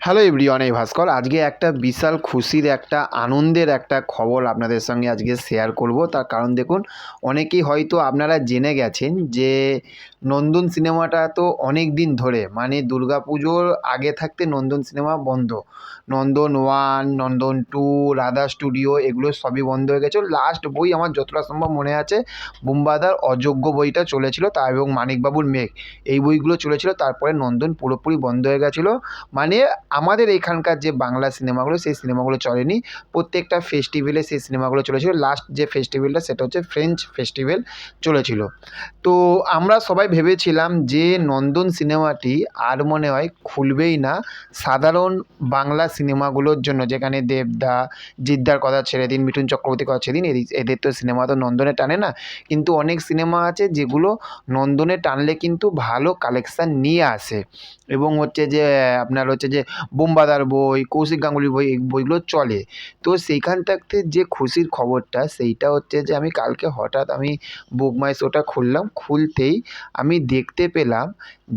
Hello everyone, এই ভাস্কর আজকে একটা বিশাল খুশির একটা আনন্দের একটা খবর আপনাদের সঙ্গে আজকে শেয়ার করব। তার কারণ দেখুন, অনেকেই হয়তো আপনারা জেনে গেছেন যে নন্দন সিনেমাটা তো অনেক দিন ধরে মানে দুর্গাপুজোর আগে থাকতে নন্দন সিনেমা বন্ধ। নন্দন ওয়ান, নন্দন টু, রাধা স্টুডিও এগুলো সবই বন্ধ হয়ে গেছে। লাস্ট বই আমার যতটা সম্ভব মনে আছে বুম্বাদার অযোগ্য বইটা চলেছিল, তা এবং মানিকবাবুর মেঘ এই বইগুলো চলেছিল। তারপরে নন্দন পুরোপুরি বন্ধ হয়ে গেছিলো। মানে আমাদের এখানকার যে বাংলা সিনেমাগুলো সেই সিনেমাগুলো চলেনি। প্রত্যেকটা ফেস্টিভ্যালে সেই সিনেমাগুলো চলেছিল। লাস্ট যে ফেস্টিভ্যালটা সেটা হচ্ছে ফ্রেঞ্চ ফেস্টিভ্যাল চলেছিল। তো আমরা সবাই ভেবেছিলাম যে নন্দন সিনেমাটি আর মনে হয় খুলবেই না সাধারণ বাংলা সিনেমাগুলোর জন্য, যেখানে দেবদা, জিদ্দার কথা ছেড়ে দিন, মিঠুন চক্রবর্তীর কথা ছেড়ে দিন, এদের তো সিনেমা তো নন্দনে টানে না। কিন্তু অনেক সিনেমা আছে যেগুলো নন্দনে টানলে কিন্তু ভালো কালেকশান নিয়ে আসে। এবং হচ্ছে যে আপনার হচ্ছে যে বোম্বাদার বই, কৌশিক গাঙ্গুলির বই, এই বইগুলো চলে। তো সেইখান থাকতে যে খুশির খবরটা সেইটা হচ্ছে যে আমি কালকে হঠাৎ বুক মাই শোটা খুললাম। খুলতেই আমি দেখতে পেলাম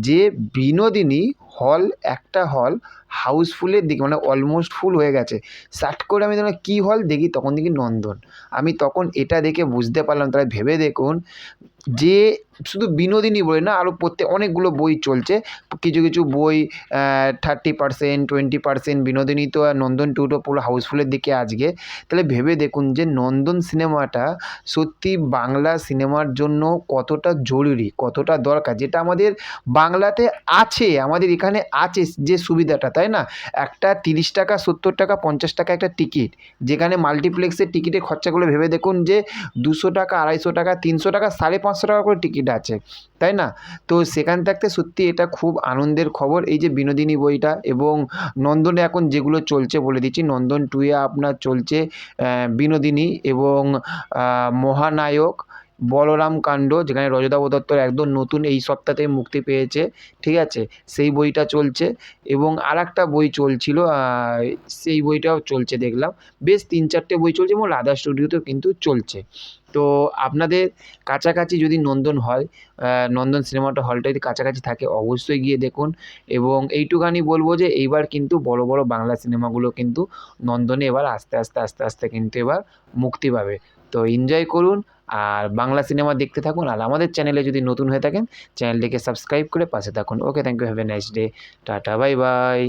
যে বিনোদিনী হল, একটা হল হাউসফুলের দিকে, মানে অলমোস্ট ফুল হয়ে গেছে। সার্চ করে আমি দেখলাম কী হল, দেখি তখন দেখি নন্দন। আমি তখন এটা দেখে বুঝতে পারলাম, তাহলে ভেবে দেখুন যে শুধু বিনোদিনী বই না, আরও অনেকগুলো বই চলছে। কিছু কিছু বই 30%, 20% বিনোদিনী, তো আর নন্দন টু তো পুরো হাউসফুলের দিকে আজকে। তাহলে ভেবে দেখুন যে নন্দন সিনেমাটা সত্যি বাংলা সিনেমার জন্য কতটা জরুরি, কতটা দরকার, যেটা আমাদের বাংলাতে আছে, আমাদের এখানে আছে যে সুবিধাটা, তাই না? একটা 30 টাকা, 70 টাকা, 50 টাকা একটা টিকিট, যেখানে মাল্টিপ্লেক্সের টিকিটের খরচাগুলো ভেবে দেখুন যে 200 টাকা, 250 টাকা, 300 টাকা, 550 টাকা করে টিকিট আছে, তাই না? তো সেখান থাকতে সত্যি এটা খুব আনন্দের খবর, এই যে বিনোদিনী বইটা। এবং নন্দনে এখন যেগুলো চলছে বলে দিচ্ছি, নন্দন টুয়ে আপনার চলছে বিনোদিনী এবং মহানায়ক, বলরাম কাণ্ড, যেখানে রজতাভ দত্তর একদম নতুন এই সপ্তাহতেই মুক্তি পেয়েছে, ঠিক আছে? সেই বইটা চলছে। এবং আরেকটা বই চলছিল, সেই বইটাও চলছে দেখলাম। বেশ 3-4টে বই চলছে এবং রাধা স্টুডিওতেও কিন্তু চলছে। তো আপনাদের কাছাকাছি যদি নন্দন হয়, নন্দন সিনেমাটা হলটা যদি কাছাকাছি থাকে অবশ্যই গিয়ে দেখুন। এবং এইটুখানি বলবো যে এইবার কিন্তু বড় বড় বাংলা সিনেমাগুলো কিন্তু নন্দনে এবার আস্তে আস্তে আস্তে আস্তে কিন্তু এবার মুক্তি পাবে। তো এনজয় করুন আর বাংলা সিনেমা দেখতে থাকুন। আর আমাদের চ্যানেলে যদি নতুন হয়ে থাকেন চ্যানেলটিকে সাবস্ক্রাইব করে পাশে থাকুন। Okay, thank you, have a nice day, tata, bye by.